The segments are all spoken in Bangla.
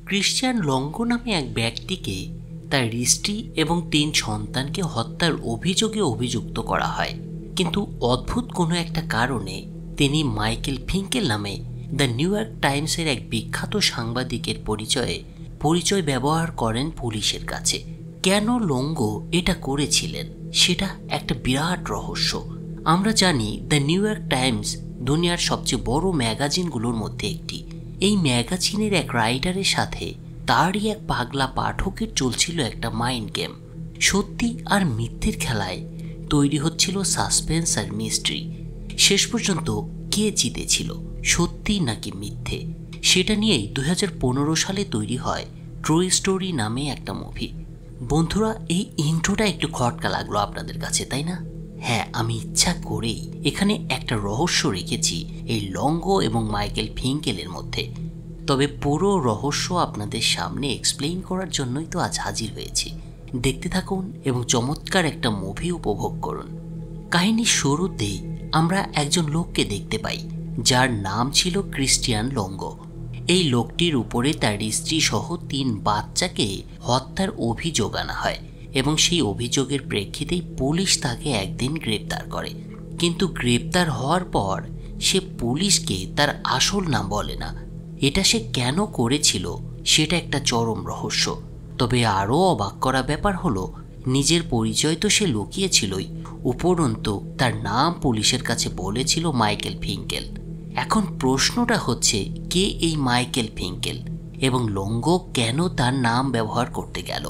ক্রিশ্চিয়ান লঙ্গো নামে এক ব্যক্তিকে তার স্ত্রী এবং 3 সন্তানকে হত্যার অভিযোগে অভিযুক্ত করা হয়, কিন্তু অদ্ভুত কোনো একটা কারণে তিনি মাইকেল ফিঙ্কেল নামে দ্য নিউ ইয়র্ক টাইমসের এক বিখ্যাত সাংবাদিকের পরিচয় ব্যবহার করেন পুলিশের কাছে। কেন লঙ্গো এটা করেছিলেন সেটা একটা বিরাট রহস্য। আমরা জানি দ্য নিউ ইয়র্ক টাইমস দুনিয়ার সবচেয়ে বড় ম্যাগাজিনগুলোর মধ্যে একটি। এই ম্যাগাজিনের এক রাইটারের সাথে তারই এক পাগলা পাঠকের চলছিল একটা মাইন্ড গেম। সত্যি আর মিথ্যের খেলায় তৈরি হচ্ছিল সাসপেন্স আর মিস্ট্রি। শেষ পর্যন্ত কে জিতেছিল, সত্যি নাকি মিথ্যে, সেটা নিয়েই 2015 সালে তৈরি হয় ট্রু স্টোরি নামে একটা মুভি। বন্ধুরা, এই ইন্ট্রোটা একটু খটকা লাগলো আপনাদের কাছে, তাই না? হ্যাঁ, আমি ইচ্ছা করেই এখানে একটা রহস্য রেখেছি এই লঙ্গো এবং মাইকেল ফিঙ্কেলের মধ্যে। তবে পুরো রহস্য আপনাদের সামনে এক্সপ্লেইন করার জন্যই তো আজ হাজির হয়েছি। দেখতে থাকুন এবং চমৎকার একটা মুভি উপভোগ করুন। কাহিনীর শুরুতেই আমরা একজন লোককে দেখতে পাই যার নাম ছিল ক্রিশ্চিয়ান লঙ্গো। এই লোকটির উপরে তার স্ত্রী সহ 3 বাচ্চাকে হত্যার অভিযোগ আনা হয় এবং সেই অভিযোগের প্রেক্ষিতেই পুলিশ তাকে একদিন গ্রেপ্তার করে। কিন্তু গ্রেপ্তার হওয়ার পর সে পুলিশকে তার আসল নাম বলে না। এটা সে কেন করেছিল সেটা একটা চরম রহস্য। তবে আরও অবাক করা ব্যাপার হলো, নিজের পরিচয় তো সে লুকিয়েছিলই, উপরন্তু তার নাম পুলিশের কাছে বলেছিল মাইকেল ফিঙ্কেল। এখন প্রশ্নটা হচ্ছে, কে এই মাইকেল ফিঙ্কেল এবং লঙ্গো কেন তার নাম ব্যবহার করতে গেল?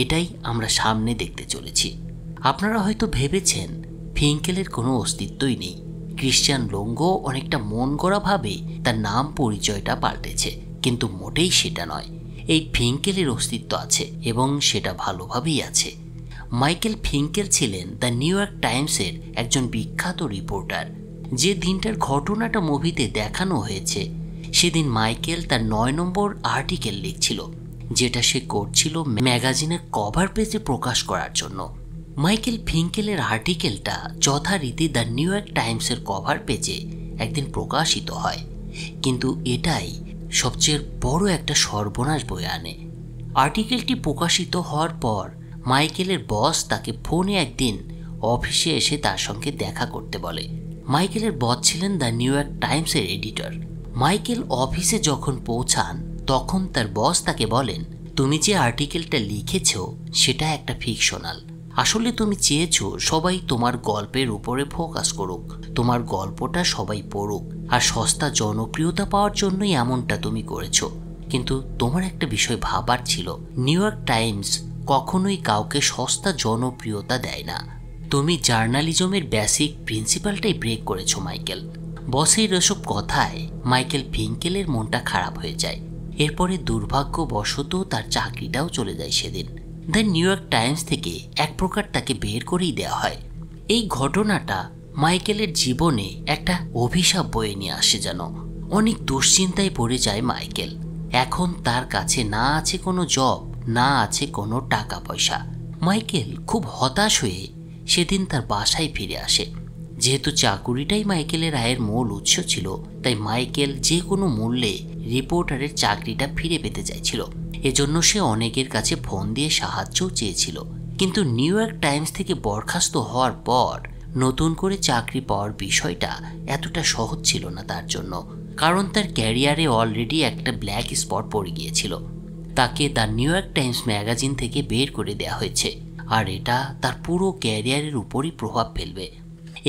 এটাই আমরা সামনে দেখতে চলেছি। আপনারা হয়তো ভেবেছেন ফিঙ্কেলের কোনো অস্তিত্বই নেই। ক্রিশ্চিয়ান লঙ্গো অনেকটা মন গড়াভাবে তার নাম পরিচয়টা পাল্টেছে, কিন্তু মোটেই সেটা নয়। এই ফিঙ্কেলের অস্তিত্ব আছে এবং সেটা ভালোভাবেই আছে। মাইকেল ফিঙ্কেল ছিলেন দ্য নিউ ইয়র্ক টাইমসের একজন বিখ্যাত রিপোর্টার। যে দিনটার ঘটনাটা মুভিতে দেখানো হয়েছে সেদিন মাইকেল তার 9 নম্বর আর্টিকেল লিখছিল, যেটা সে করছিল ম্যাগাজিনের কভার পেজে প্রকাশ করার জন্য। মাইকেল ফিঙ্কেলের আর্টিকেলটা যথারীতি দ্য নিউ ইয়র্ক টাইমসের কভার পেজে একদিন প্রকাশিত হয়, কিন্তু এটাই সবচেয়ে বড় একটা সর্বনাশ বয়ে আনে। আর্টিকেলটি প্রকাশিত হওয়ার পর মাইকেলের বস তাকে ফোনে একদিন অফিসে এসে তার সঙ্গে দেখা করতে বলে। মাইকেলের বস ছিলেন দ্য নিউ ইয়র্ক টাইমসের এডিটর। মাইকেল অফিসে যখন পৌঁছান তখন তার বস তাকে বলেন, তুমি যে আর্টিকেলটা লিখেছ সেটা একটা ফিকশনাল। আসলে তুমি চেয়েছো সবাই তোমার গল্পের উপরে ফোকাস করুক, তোমার গল্পটা সবাই পড়ুক, আর সস্তা জনপ্রিয়তা পাওয়ার জন্যই এমনটা তুমি করেছো। কিন্তু তোমার একটা বিষয় ভাবার ছিল, নিউ ইয়র্ক টাইমস কখনোই কাউকে সস্তা জনপ্রিয়তা দেয় না। তুমি জার্নালিজমের বেসিক প্রিন্সিপালটাই ব্রেক করেছো মাইকেল। বসের এসব কথায় মাইকেল ফিঙ্কেলের মনটা খারাপ হয়ে যায়। এরপরে দুর্ভাগ্যবশত তার চাকরিটাও চলে যায় সেদিন। দ্য নিউ ইয়র্ক টাইমস থেকে এক প্রকার তাকে বের করেই দেওয়া হয়। এই ঘটনাটা মাইকেলের জীবনে একটা অভিশাপ বয়ে নিয়ে আসে যেন। অনেক দুশ্চিন্তায় পড়ে যায় মাইকেল। এখন তার কাছে না আছে কোনো জব, না আছে কোনো টাকা পয়সা। মাইকেল খুব হতাশ হয়ে সেদিন তার বাসায় ফিরে আসে। যেহেতু চাকুরিটাই মাইকেলের আয়ের মূল উৎস ছিল, তাই মাইকেল যে কোনো মূল্যে রিপোর্টারের চাকরিটা ফিরে পেতে চাইছিল। এজন্য সে অনেকের কাছে ফোন দিয়ে সাহায্যও চেয়েছিল। কিন্তু নিউ ইয়র্ক টাইমস থেকে বরখাস্ত হওয়ার পর নতুন করে চাকরি পাওয়ার বিষয়টা এতটা সহজ ছিল না তার জন্য, কারণ তার ক্যারিয়ারে অলরেডি একটা ব্ল্যাক স্পট পড়ে গিয়েছিল। তাকে the New York Times magazine থেকে বের করে দেওয়া হয়েছে, আর এটা তার পুরো ক্যারিয়ারের উপরই প্রভাব ফেলবে।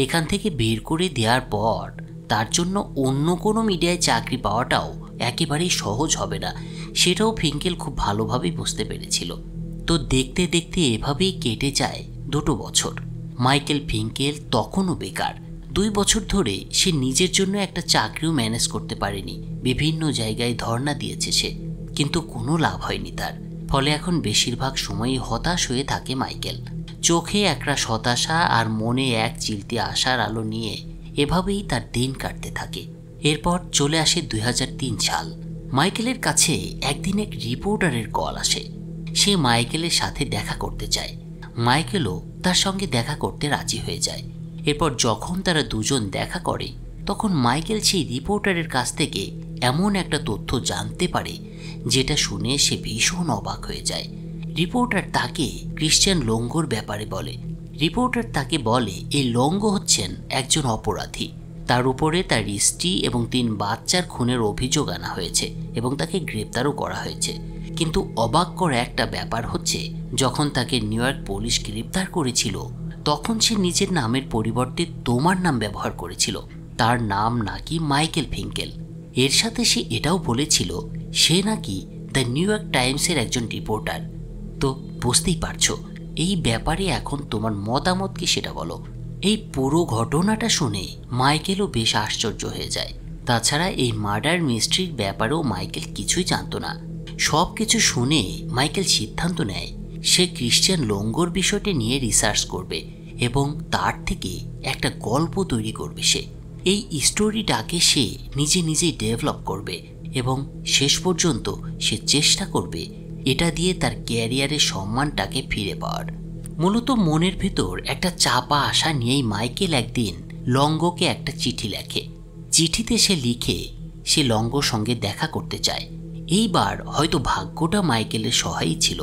এখান থেকে বের করে দেওয়ার পর তার জন্য অন্য কোনো মিডিয়ায় চাকরি পাওয়াটাও একেবারেই সহজ হবে না, সেটাও ফিঙ্কেল খুব ভালোভাবেই বুঝতে পেরেছিল। তো দেখতে দেখতে এভাবেই কেটে যায় 2 বছর। মাইকেল ফিঙ্কেল তখনও বেকার। 2 বছর ধরে সে নিজের জন্য একটা চাকরিও ম্যানেজ করতে পারেনি। বিভিন্ন জায়গায় ধর্ণা দিয়েছে সে, কিন্তু কোনো লাভ হয়নি তার। ফলে এখন বেশিরভাগ সময়ই হতাশ হয়ে থাকে মাইকেল। চোখে একটা হতাশা আর মনে এক চিলতে আশার আলো নিয়ে এভাবেই তার দিন কাটতে থাকে। এরপর চলে আসে 2003 সাল। মাইকেলের কাছে একদিন এক রিপোর্টারের কল আসে। সে মাইকেলের সাথে দেখা করতে চায়। মাইকেলও তার সঙ্গে দেখা করতে রাজি হয়ে যায়। এরপর যখন তারা দুজন দেখা করে তখন মাইকেল সেই রিপোর্টারের কাছ থেকে এমন একটা তথ্য জানতে পারে যেটা শুনে সে ভীষণ অবাক হয়ে যায়। রিপোর্টার তাকে ক্রিশ্চিয়ান লঙ্গোর ব্যাপারে বলে। রিপোর্টার তাকে বলে এই লঙ্গো হচ্ছেন একজন অপরাধী, তার উপরে তার স্ত্রী এবং 3 বাচ্চার খুনের অভিযোগ আনা হয়েছে এবং তাকে গ্রেপ্তারও করা হয়েছে। কিন্তু অবাক করা একটা ব্যাপার হচ্ছে, যখন তাকে নিউ ইয়র্ক পুলিশ গ্রেপ্তার করেছিল তখন সে নিজের নামের পরিবর্তে তোমার নাম ব্যবহার করেছিল। তার নাম নাকি মাইকেল ফিঙ্কেল। এর সাথে সে এটাও বলেছিল সে নাকি দ্য নিউ ইয়র্ক টাইমসের একজন রিপোর্টার। তো বুঝতেই পারছো এই ব্যাপারে এখন তোমার মতামত কি সেটা বলো। এই পুরো ঘটনাটা শুনে মাইকেলও বেশ আশ্চর্য হয়ে যায়। তাছাড়া এই মার্ডার মিস্ট্রির ব্যাপারেও মাইকেল কিছুই জানতো না। সব কিছু শুনে মাইকেল সিদ্ধান্ত নেয় সে ক্রিশ্চিয়ান লঙ্গোর বিষয়টি নিয়ে রিসার্চ করবে এবং তার থেকে একটা গল্প তৈরি করবে। সে এই স্টোরিটাকে সে নিজে নিজেই ডেভেলপ করবে এবং শেষ পর্যন্ত সে চেষ্টা করবে এটা দিয়ে তার ক্যারিয়ারের সম্মানটাকে ফিরে পাওয়ার। মূলত মনের ভেতর একটা চাপা আশা নিয়েই মাইকেল একদিন লঙ্গোকে একটা চিঠি লেখে। চিঠিতে সে লিখে সে লঙ্গোর সঙ্গে দেখা করতে চায়। এইবার হয়তো ভাগ্যটা মাইকেলের সহায়ী ছিল,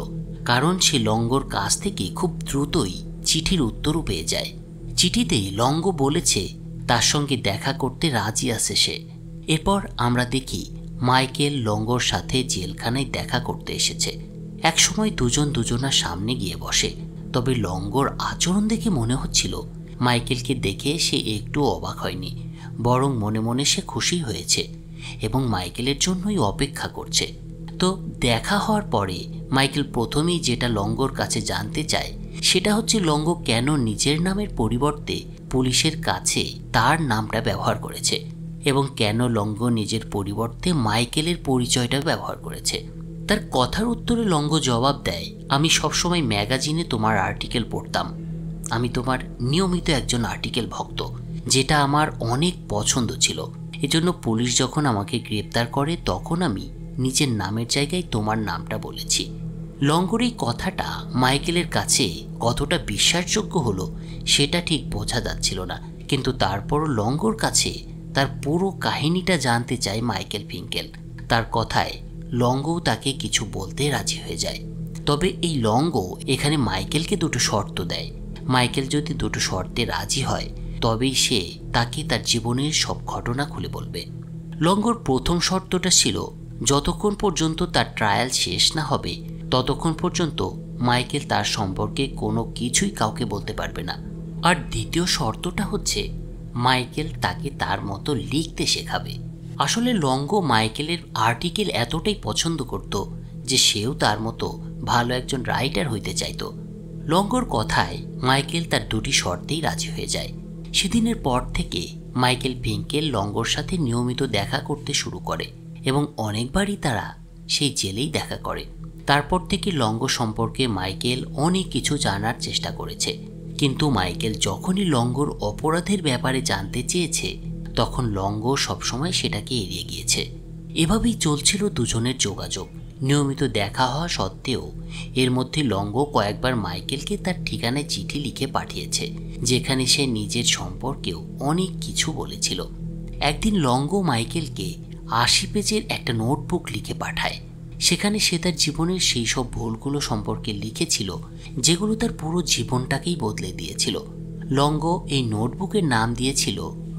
কারণ সে লঙ্গোর কাছ থেকে খুব দ্রুতই চিঠির উত্তরও পেয়ে যায়। চিঠিতে লঙ্গো বলেছে তার সঙ্গে দেখা করতে রাজি আছে সে। এরপর আমরা দেখি মাইকেল লঙ্গোর সাথে জেলখানায় দেখা করতে এসেছে। একসময় দুজন দুজনার সামনে গিয়ে বসে, তবে লঙ্গোর আচরণ দেখে মনে হচ্ছিল মাইকেলকে দেখে সে একটু অবাক হয়নি, বরং মনে মনে সে খুশি হয়েছে এবং মাইকেলের জন্যই অপেক্ষা করছে। তো দেখা হওয়ার পরে মাইকেল প্রথমেই যেটা লঙ্গোর কাছে জানতে চায় সেটা হচ্ছে লঙ্গো কেন নিজের নামের পরিবর্তে পুলিশের কাছে তার নামটা ব্যবহার করেছে এবং কেন লঙ্গো নিজের পরিবর্তে মাইকেলের পরিচয়টা ব্যবহার করেছে। তার কথার উত্তরে লঙ্গো জবাব দেয়, আমি সবসময় ম্যাগাজিনে তোমার আর্টিকেল পড়তাম, আমি তোমার নিয়মিত একজন আর্টিকেল ভক্ত, যেটা আমার অনেক পছন্দ ছিল। এজন্য পুলিশ যখন আমাকে গ্রেপ্তার করে তখন আমি নিজের নামের জায়গায় তোমার নামটা বলেছি। লঙ্গোর এই কথাটা মাইকেলের কাছে কতটা বিশ্বাসযোগ্য হলো সেটা ঠিক বোঝা যাচ্ছিল না, কিন্তু তারপরও লঙ্গোর কাছে তার পুরো কাহিনীটা জানতে চায় মাইকেল ফিঙ্কেল। তার কথায় লঙ্গো তাকে কিছু বলতে রাজি হয়ে যায়। তবে এই লঙ্গো এখানে মাইকেলকে 2টো শর্ত দেয়। মাইকেল যদি 2টো শর্তে রাজি হয় তবেই সে তাকে তার জীবনের সব ঘটনা খুলে বলবে। লঙ্গোর প্রথম শর্তটা ছিল যতক্ষণ পর্যন্ত তার ট্রায়াল শেষ না হবে ততক্ষণ পর্যন্ত মাইকেল তার সম্পর্কে কোনো কিছুই কাউকে বলতে পারবে না। আর দ্বিতীয় শর্তটা হচ্ছে মাইকেল তাকে তার মতো লিখতে শেখাবে। আসলে লঙ্গো মাইকেলের আর্টিকেল এতটাই পছন্দ করত যে সেও তার মতো ভালো একজন রাইটার হইতে চাইত। লঙ্গোর কথায় মাইকেল তার 2টি শর্তেই রাজি হয়ে যায়। সেদিনের পর থেকে মাইকেল ফিঙ্কেল লঙ্গোর সাথে নিয়মিত দেখা করতে শুরু করে এবং অনেকবারই তারা সেই জেলেই দেখা করে। তারপর থেকে লঙ্গো সম্পর্কে মাইকেল অনেক কিছু জানার চেষ্টা করেছে, কিন্তু মাইকেল যখনই লঙ্গোর অপরাধের ব্যাপারে জানতে চেয়েছে তখন লঙ্গো সবসময় সেটাকে এড়িয়ে গিয়েছে। এভাবেই চলছিল দুজনের যোগাযোগ। নিয়মিত দেখা হওয়া সত্ত্বেও এর মধ্যে লঙ্গো কয়েকবার মাইকেলকে তার ঠিকানায় চিঠি লিখে পাঠিয়েছে, যেখানে সে নিজের সম্পর্কেও অনেক কিছু বলেছিল। একদিন লঙ্গো মাইকেলকে 80 পেজের একটা নোটবুক লিখে পাঠায়। সেখানে সে তার জীবনের সেই সব ভুলগুলো সম্পর্কে লিখেছিল যেগুলো তার পুরো জীবনটাকেই বদলে দিয়েছিল। লঙ্গো এই নোটবুকের নাম দিয়েছিল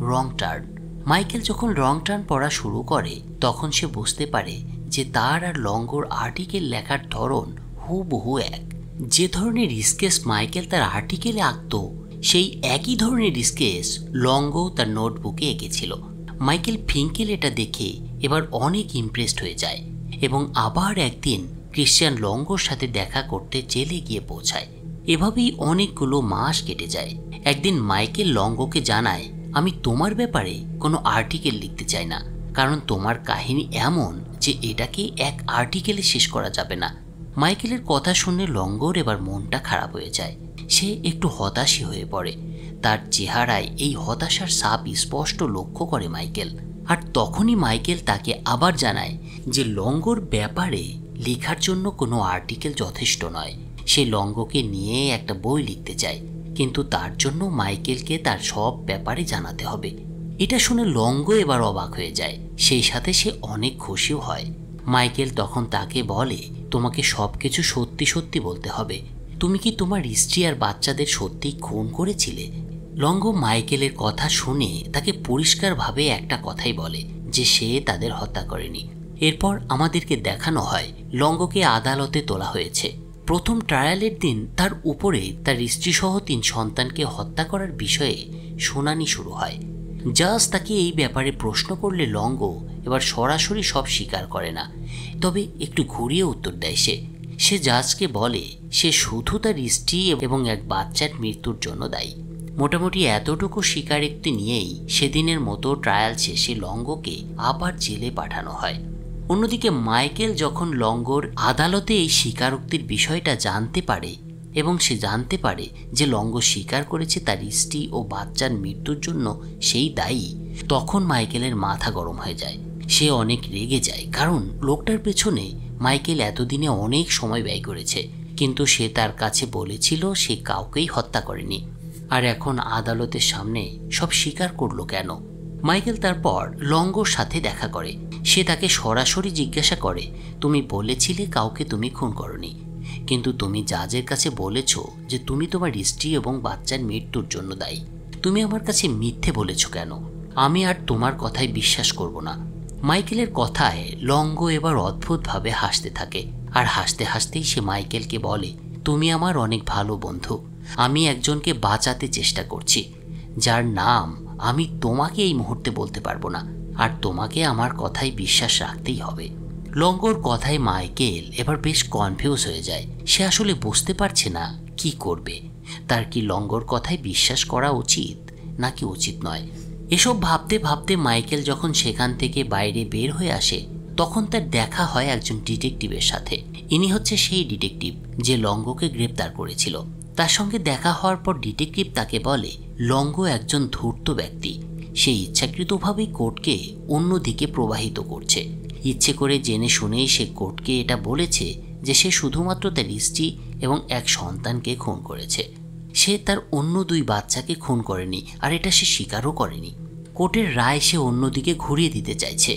রং টার্ন। মাইকেল যখন রং টার্ন পড়া শুরু করে তখন সে বুঝতে পারে যে তার আর লঙ্গোর আর্টিকেল লেখার ধরন হুবহু এক। যে ধরনের স্কেচ মাইকেল তার আর্টিকেলে আঁকত সেই একই ধরনের স্কেচ লঙ্গো তার নোটবুকে এঁকেছিল। মাইকেল ফিঙ্কেল এটা দেখে এবার অনেক ইমপ্রেসড হয়ে যায় এবং আবার একদিন ক্রিশ্চিয়ান লঙ্গোর সাথে দেখা করতে জেলে গিয়ে পৌঁছায়। এভাবেই অনেকগুলো মাস কেটে যায়। একদিন মাইকেল লঙ্গোকে জানায়, আমি তোমার ব্যাপারে কোনো আর্টিকেল লিখতে চাই না, কারণ তোমার কাহিনী এমন যে এটাকে এক আর্টিকেলে শেষ করা যাবে না। মাইকেলের কথা শুনে লঙ্গোর এবার মনটা খারাপ হয়ে যায়। সে একটু হতাশই হয়ে পড়ে। তার চেহারায় এই হতাশার ছাপ স্পষ্ট লক্ষ্য করে মাইকেল। আর তখনই মাইকেল তাকে আবার জানায় যে লঙ্গোর ব্যাপারে লেখার জন্য কোনো আর্টিকেল যথেষ্ট নয়। সে লঙ্গোকে নিয়ে একটা বই লিখতে চায়, কিন্তু তার জন্য মাইকেলকে তার সব ব্যাপারে জানাতে হবে। এটা শুনে লঙ্গো এবার অবাক হয়ে যায়, সেই সাথে সে অনেক খুশিও হয়। মাইকেল তখন তাকে বলে, তোমাকে সবকিছু সত্যি সত্যি বলতে হবে। তুমি কি তোমার স্ত্রী আর বাচ্চাদের সত্যিই খুন করেছিলে? লঙ্গ মাইকেলের কথা শুনে তাকে পরিষ্কারভাবে একটা কথাই বলে যে সে তাদের হত্যা করেনি। এরপর আমাদেরকে দেখানো হয় লঙ্গকে আদালতে তোলা হয়েছে। প্রথম ট্রায়ালের দিন তার উপরে তার স্ত্রীসহ 3 সন্তানকে হত্যা করার বিষয়ে শুনানি শুরু হয়। জাজ তাকে এই ব্যাপারে প্রশ্ন করলে লঙ্গ এবার সরাসরি সব স্বীকার করে না, তবে একটু ঘুরিয়ে উত্তর দেয়। সে জাজকে বলে সে শুধু তার স্ত্রী এবং এক বাচ্চার মৃত্যুর জন্য দায়ী। মোটামুটি এতটুকু স্বীকারোক্তি নিয়েই সেদিনের মতো ট্রায়াল শেষে লঙ্গকে আবার জেলে পাঠানো হয়। অন্যদিকে মাইকেল যখন লঙ্গর আদালতে এই স্বীকারোক্তির বিষয়টা জানতে পারে এবং সে জানতে পারে যে লঙ্গ স্বীকার করেছে তার স্ত্রী ও বাচ্চার মৃত্যুর জন্য সেই দায়ী, তখন মাইকেলের মাথা গরম হয়ে যায়। সে অনেক রেগে যায়, কারণ লোকটার পেছনে মাইকেল এতদিনে অনেক সময় ব্যয় করেছে, কিন্তু সে তার কাছে বলেছিল সে কাউকেই হত্যা করেনি, আর এখন আদালতের সামনে সব স্বীকার করলো কেন? মাইকেল তারপর লঙ্গর সাথে দেখা করে। সে তাকে সরাসরি জিজ্ঞাসা করে, তুমি বলেছিলে কাউকে তুমি খুন করনি, কিন্তু তুমি জাজের কাছে বলেছ যে তুমি তোমার স্ত্রী এবং বাচ্চার মৃত্যুর জন্য দায়ী। তুমি আমার কাছে মিথ্যে বলেছ কেন? আমি আর তোমার কথায় বিশ্বাস করব না। মাইকেলের কথায় লঙ্গ এবার অদ্ভুতভাবে হাসতে থাকে, আর হাসতে হাসতেই সে মাইকেলকে বলে, তুমি আমার অনেক ভালো বন্ধু। আমি একজনকে বাঁচাতে চেষ্টা করছি, যার নাম আমি তোমাকে এই মুহূর্তে বলতে পারবো না, আর তোমাকে আমার কথায় বিশ্বাস রাখতেই হবে। লঙ্গর কথায় মাইকেল এবার বেশ কনফিউজ হয়ে যায়। সে আসলে বুঝতে পারছে না কি করবে। তার কি লঙ্গর কথায় বিশ্বাস করা উচিত নাকি উচিত নয়? এসব ভাবতে ভাবতে মাইকেল যখন সেখান থেকে বাইরে বের হয়ে আসে, তখন তার দেখা হয় একজন ডিটেকটিভের সাথে। ইনি হচ্ছে সেই ডিটেকটিভ যে লঙ্গকে গ্রেপ্তার করেছিল। তার সঙ্গে দেখা হওয়ার পর ডিটেকটিভ তাকে বলে, লঙ্গ একজন ধূর্ত ব্যক্তি। সে ইচ্ছাকৃতভাবেই কোর্টকে অন্যদিকে প্রবাহিত করছে। ইচ্ছে করে জেনে শুনেই সে কোর্টকে এটা বলেছে যে সে শুধুমাত্র তার স্ত্রী এবং এক সন্তানকে খুন করেছে। সে তার অন্য 2 বাচ্চাকে খুন করেনি, আর এটা সে স্বীকারও করেনি। কোর্টের রায় সে অন্যদিকে ঘুরিয়ে দিতে চাইছে।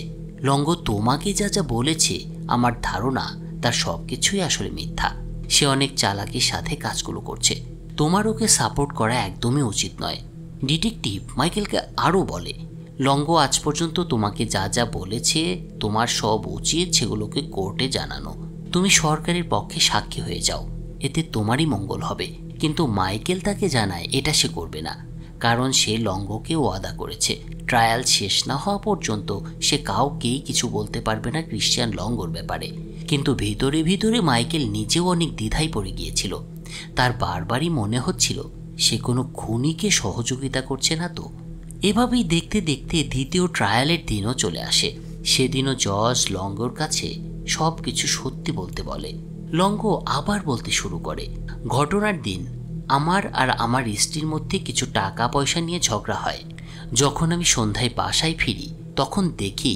লঙ্গ তোমাকে যা যা বলেছে আমার ধারণা তার সবকিছুই আসলে মিথ্যা। সে অনেক চালাকির সাথে কাজগুলো করছে। তোমার ওকে সাপোর্ট করা একদমই উচিত নয়। ডিটেকটিভ মাইকেলকে আরও বলে, লঙ্গ আজ পর্যন্ত তোমাকে যা যা বলেছে তোমার সব উচিত সেগুলোকে কোর্টে জানানো। তুমি সরকারের পক্ষে সাক্ষী হয়ে যাও, এতে তোমারই মঙ্গল হবে। কিন্তু মাইকেল তাকে জানায় এটা সে করবে না, কারণ সে লঙ্গকে ওয়াদা করেছে ট্রায়াল শেষ না হওয়া পর্যন্ত সে কাউকেই কিছু বলতে পারবে না ক্রিশ্চিয়ান লঙ্গর ব্যাপারে। কিন্তু ভিতরে ভিতরে মাইকেল নিজেও অনেক দ্বিধায় পড়ে গিয়েছিল। তার বারবারই মনে হচ্ছিল সে কোনো খুনিকে সহযোগিতা করছে না তো। এভাবেই দেখতে দেখতে দ্বিতীয় ট্রায়ালের দিনও চলে আসে। সেদিনও জজ লঙ্গর কাছে সব কিছু সত্যি বলতে বলে। লঙ্গ আবার বলতে শুরু করে, ঘটনার দিন আমার আর আমার স্ত্রীর মধ্যে কিছু টাকা পয়সা নিয়ে ঝগড়া হয়। যখন আমি সন্ধ্যায় বাসায় ফিরি তখন দেখি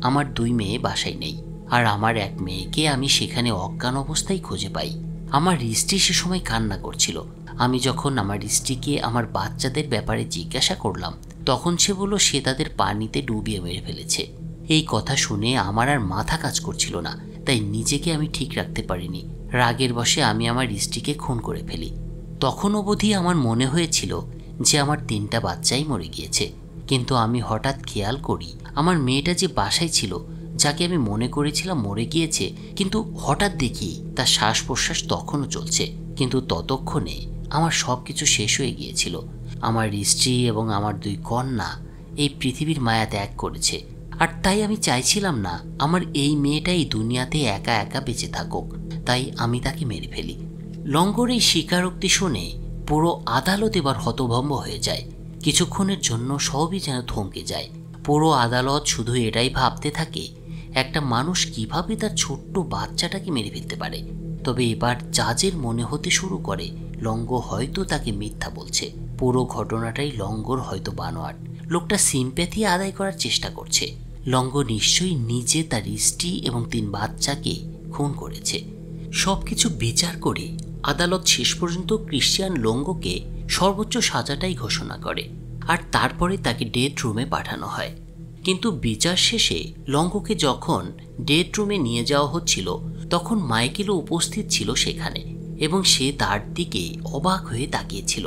আমার 2 মেয়ে বাসায় নেই, আর আমার এক মেয়েকে আমি সেখানে অজ্ঞান অবস্থায় খুঁজে পাই। আমার স্ত্রী সে সময় কান্না করছিল। আমি যখন আমার স্ত্রীকে আমার বাচ্চাদের ব্যাপারে জিজ্ঞাসা করলাম, তখন সে বলল সে তাদের পানিতে ডুবিয়ে মেরে ফেলেছে। এই কথা শুনে আমার আর মাথা কাজ করছিল না, তাই নিজেকে আমি ঠিক রাখতে পারিনি। রাগের বশে আমি আমার স্ত্রীকে খুন করে ফেলি। তখন অবধি আমার মনে হয়েছিল যে আমার 3টা বাচ্চাই মরে গিয়েছে, কিন্তু আমি হঠাৎ খেয়াল করি আমার মেয়েটা যে বাসায় ছিল, যাকে আমি মনে করেছিলাম মরে গিয়েছে, কিন্তু হঠাৎ দেখি তার শ্বাস প্রশ্বাস তখনও চলছে। কিন্তু ততক্ষণে আমার সব কিছু শেষ হয়ে গিয়েছিল। আমার স্ত্রী এবং আমার 2 কন্যা এই পৃথিবীর মায়া ত্যাগ করেছে, আর তাই আমি চাইছিলাম না আমার এই মেয়েটাই দুনিয়াতে একা একা বেঁচে থাকুক, তাই আমি তাকে মেরে ফেলি। লঙ্গর এই স্বীকারোক্তি শুনে পুরো আদালত এবার হতভম্ব হয়ে যায়। কিছুক্ষণের জন্য সবই যেন থমকে যায়। পুরো আদালত শুধু এটাই ভাবতে থাকে, একটা মানুষ কিভাবে তার ছোট্ট বাচ্চাটাকে মেরে ফেলতে পারে। তবে এবার জাজের মনে হতে শুরু করে লঙ্গ হয়তো তাকে মিথ্যা বলছে। পুরো ঘটনাটাই লঙ্গর হয়তো বানোয়াট। লোকটা সিম্প্যাথি আদায় করার চেষ্টা করছে। লঙ্গ নিশ্চয়ই নিজে তার স্ত্রী এবং 3 বাচ্চাকে খুন করেছে। সবকিছু বিচার করে আদালত শেষ পর্যন্ত ক্রিশ্চিয়ান লঙ্গকে সর্বোচ্চ সাজাটাই ঘোষণা করে, আর তারপরে তাকে ডেথ রুমে পাঠানো হয়। কিন্তু বিচার শেষে লঙ্গোকে যখন ডেথ রুমে নিয়ে যাওয়া হচ্ছিল তখন মাইকেলও উপস্থিত ছিল সেখানে এবং সে তার দিকে অবাক হয়ে তাকিয়েছিল।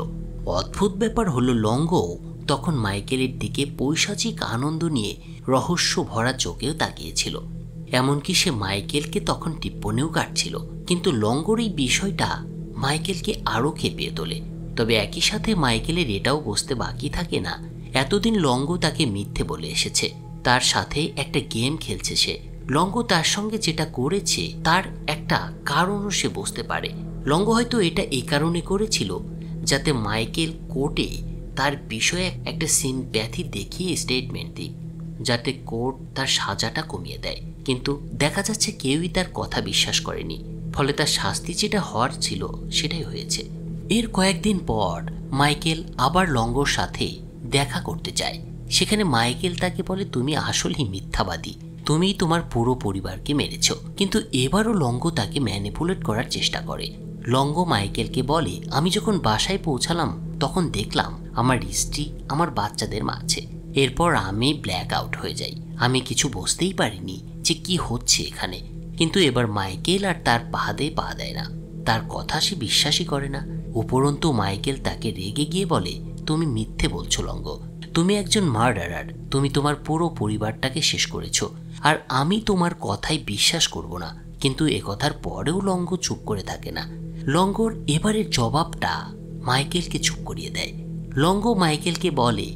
অদ্ভুত ব্যাপার হলো লঙ্গো তখন মাইকেলের দিকে পৈশাচিক আনন্দ নিয়ে রহস্য ভরা চোখেও তাকিয়েছিল। এমনকি সে মাইকেলকে তখন টিপ্পনিও কাটছিল। কিন্তু লঙ্গোর এই বিষয়টা মাইকেলকে আরও খেপিয়ে তোলে। তবে একই সাথে মাইকেলের এটাও বুঝতে বাকি থাকে না এতদিন লঙ্গো তাকে মিথ্যে বলে এসেছে, তার সাথে একটা গেম খেলছে সে। লঙ্গো তার সঙ্গে যেটা করেছে তার একটা কারণও সে বুঝতে পারে। লঙ্গো হয়তো এটা এই কারণে করেছিল যাতে মাইকেল কোর্টে তার বিষয়ে একটা সিম্প্যাথি দেখিয়ে স্টেটমেন্ট দিক, যাতে কোর্ট তার সাজাটা কমিয়ে দেয়। কিন্তু দেখা যাচ্ছে কেউই তার কথা বিশ্বাস করেনি, ফলে তার শাস্তি যেটা হওয়ার ছিল সেটাই হয়েছে। এর কয়েকদিন পর মাইকেল আবার লঙ্গোর সাথে দেখা করতে যায়। সেখানে মাইকেল তাকে বলে, তুমি আসলেই মিথ্যাবাদী, তুমিই তোমার পুরো পরিবারকে মেরেছ। কিন্তু এবারও লঙ্গো তাকে ম্যানিপুলেট করার চেষ্টা করে। লঙ্গো মাইকেলকে বলে, আমি যখন বাসায় পৌঁছালাম তখন দেখলাম আমার স্ত্রী আমার বাচ্চাদের মারছে। এরপর আমি ব্ল্যাক আউট হয়ে যাই, আমি কিছু বুঝতেই পারিনি যে কি হচ্ছে এখানে। কিন্তু এবার মাইকেল আর তার পাদে পা দেয় না, তার কথা সে বিশ্বাসই করে না। উপরন্তু মাইকেল তাকে রেগে গিয়ে বলে, তুমি মিথ্যে বলছো লঙ্গো, তুমি একজন মার্ডারার, তুমি তোমার পুরো পরিবারটাকে শেষ করেছো, আর আমি তোমার কথাই বিশ্বাস করব না। কিন্তু একথার পরেও লঙ্গো চুপ করে থাকে না। লঙ্গোর এবারের জবাবটা মাইকেলকে চুপ করিয়ে দেয়। লঙ্গো মাইকেলকে বলে,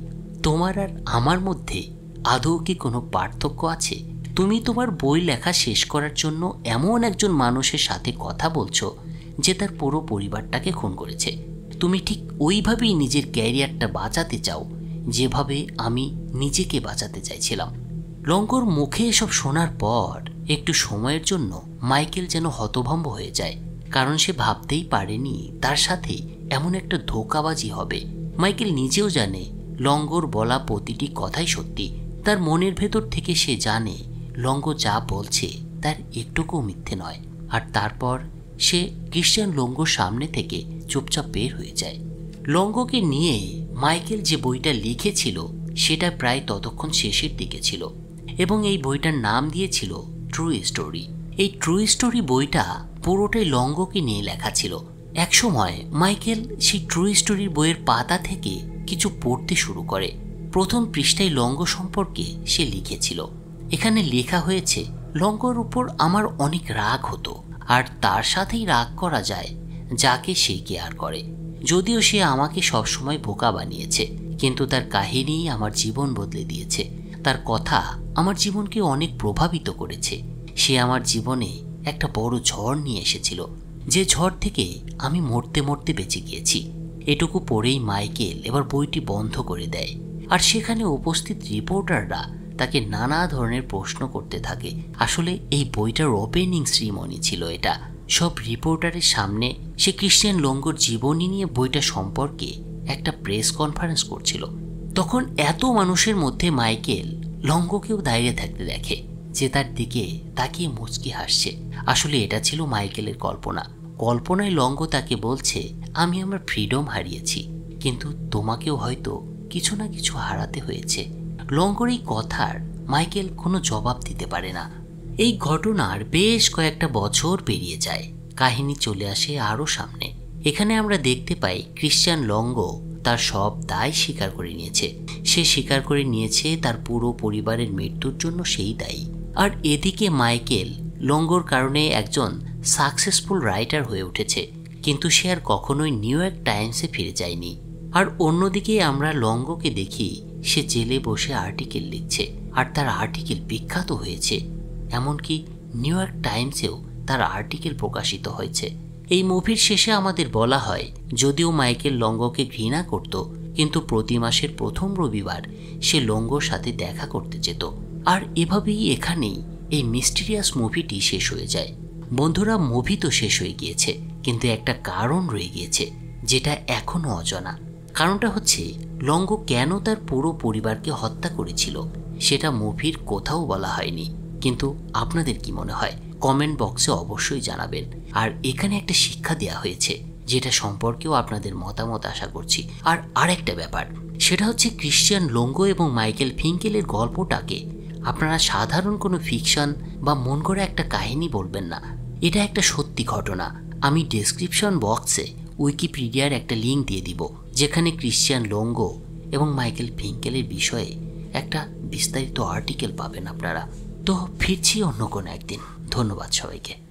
তোমার আর আমার মধ্যে আদৌ কি কোনো পার্থক্য আছে? তুমি তোমার বই লেখা শেষ করার জন্য এমন একজন মানুষের সাথে কথা বলছো যে তার পুরো পরিবারটাকে খুন করেছে। তুমি ঠিক ওইভাবেই নিজের ক্যারিয়ারটা বাঁচাতে চাও যেভাবে আমি নিজেকে বাঁচাতে চাইছিলাম। লঙ্গোর মুখে এসব শোনার পর একটু সময়ের জন্য মাইকেল যেন হতভম্ব হয়ে যায়, কারণ সে ভাবতেই পারেনি তার সাথে এমন একটা ধোঁকাবাজি হবে। মাইকেল নিজেও জানে লঙ্গোর বলা প্রতিটি কথাই সত্যি। তার মনের ভেতর থেকে সে জানে লঙ্গো যা বলছে তার একটুকুও মিথ্যে নয়। আর তারপর সে ক্রিশ্চিয়ান লঙ্গোর সামনে থেকে চুপচাপ বের হয়ে যায়। লঙ্গোকে নিয়ে মাইকেল যে বইটা লিখেছিল সেটা প্রায় ততক্ষণ শেষের দিকে ছিল এবং এই বইটার নাম দিয়েছিল ট্রু স্টোরি। এই ট্রু স্টোরি বইটা পুরোটাই লঙ্গোকে নিয়ে লেখা ছিল। একসময় মাইকেল সেই ট্রু স্টোরির বইয়ের পাতা থেকে কিছু পড়তে শুরু করে। প্রথম পৃষ্ঠায় লঙ্গো সম্পর্কে সে লিখেছিল। এখানে লেখা হয়েছে, লঙ্গোর উপর আমার অনেক রাগ হতো, আর তার সাথেই রাগ করা যায় যাকে সে কেয়ার করে। যদিও সে আমাকে সবসময় বোকা বানিয়েছে, কিন্তু তার কাহিনী আমার জীবন বদলে দিয়েছে। তার কথা আমার জীবনকে অনেক প্রভাবিত করেছে। সে আমার জীবনে একটা বড় ঝড় নিয়ে এসেছিল, যে ঝড় থেকে আমি মরতে মরতে বেঁচে গিয়েছি। এটুকু পড়েই মাইকেল এবার বইটি বন্ধ করে দেয়, আর সেখানে উপস্থিত রিপোর্টাররা তাকে নানা ধরনের প্রশ্ন করতে থাকে। আসলে এই বইটার ওপেনিং সেরিমনি ছিল এটা। সব রিপোর্টারের সামনে সে ক্রিশ্চিয়ান লঙ্গোর জীবনী নিয়ে বইটা সম্পর্কে একটা প্রেস কনফারেন্স করছিল। তখন এত মানুষের মধ্যে মাইকেল লঙ্গোকেও দাঁড়িয়ে থাকতে দেখে, যে তার দিকে তাকিয়ে মুচকি হাসছে। আসলে এটা ছিল মাইকেলের কল্পনা। কল্পনায় লঙ্গো তাকে বলছে, আমি আমার ফ্রিডম হারিয়েছি, কিন্তু তোমাকেও হয়তো কিছু না কিছু হারাতে হয়েছে। লঙ্গোর এই কথার মাইকেল কোনো জবাব দিতে পারে না। এই ঘটনার বেশ কয়েকটা বছর পেরিয়ে যায়। কাহিনী চলে আসে আরও সামনে। এখানে আমরা দেখতে পাই ক্রিশ্চিয়ান লঙ্গো তার সব দায় স্বীকার করে নিয়েছে। সে স্বীকার করে নিয়েছে তার পুরো পরিবারের মৃত্যুর জন্য সেই দায়ী। আর এদিকে মাইকেল লঙ্গোর কারণে একজন সাকসেসফুল রাইটার হয়ে উঠেছে, কিন্তু সে আর কখনোই নিউ ইয়র্ক টাইমসে ফিরে যায়নি। আর অন্যদিকে আমরা লঙ্গোকে দেখি সে জেলে বসে আর্টিকেল লিখছে, আর তার আর্টিকেল বিখ্যাত হয়েছে। এমনকি নিউ ইয়র্ক টাইমসেও তার আর্টিকেল প্রকাশিত হয়েছে। এই মুভির শেষে আমাদের বলা হয়, যদিও মাইকেল লঙ্গোকে ঘৃণা করত, কিন্তু প্রতি মাসের প্রথম রবিবার সে লঙ্গোর সাথে দেখা করতে যেত। আর এভাবেই এখানেই এই মিস্টিরিয়াস মুভিটি শেষ হয়ে যায়। বন্ধুরা, মুভি তো শেষ হয়ে গিয়েছে, কিন্তু একটা কারণ রয়ে গিয়েছে যেটা এখনো অজানা। কারণটা হচ্ছে লঙ্গো কেন তার পুরো পরিবারকে হত্যা করেছিল সেটা মুভির কোথাও বলা হয়নি। কিন্তু আপনাদের কি মনে হয় কমেন্ট বক্সে অবশ্যই জানাবেন। আর এখানে একটা শিক্ষা দেওয়া হয়েছে যেটা সম্পর্কেও আপনাদের মতামত আশা করছি। আর আরেকটা ব্যাপার, সেটা হচ্ছে ক্রিশ্চিয়ান লোঙ্গো এবং মাইকেল ফিঙ্কেলের গল্পটাকে আপনারা সাধারণ কোনো ফিকশন বা মন গড়া একটা কাহিনী বলবেন না। এটা একটা সত্যি ঘটনা। আমি ডেসক্রিপশন বক্সে উইকিপিডিয়ার একটা লিঙ্ক দিয়ে দিব, যেখানে ক্রিশ্চিয়ান লোঙ্গো এবং মাইকেল ফিঙ্কেলের বিষয়ে একটা বিস্তারিত আর্টিকেল পাবেন আপনারা। তো ফিরছি অন্য কোনো একদিন। ধন্যবাদ সবাইকে।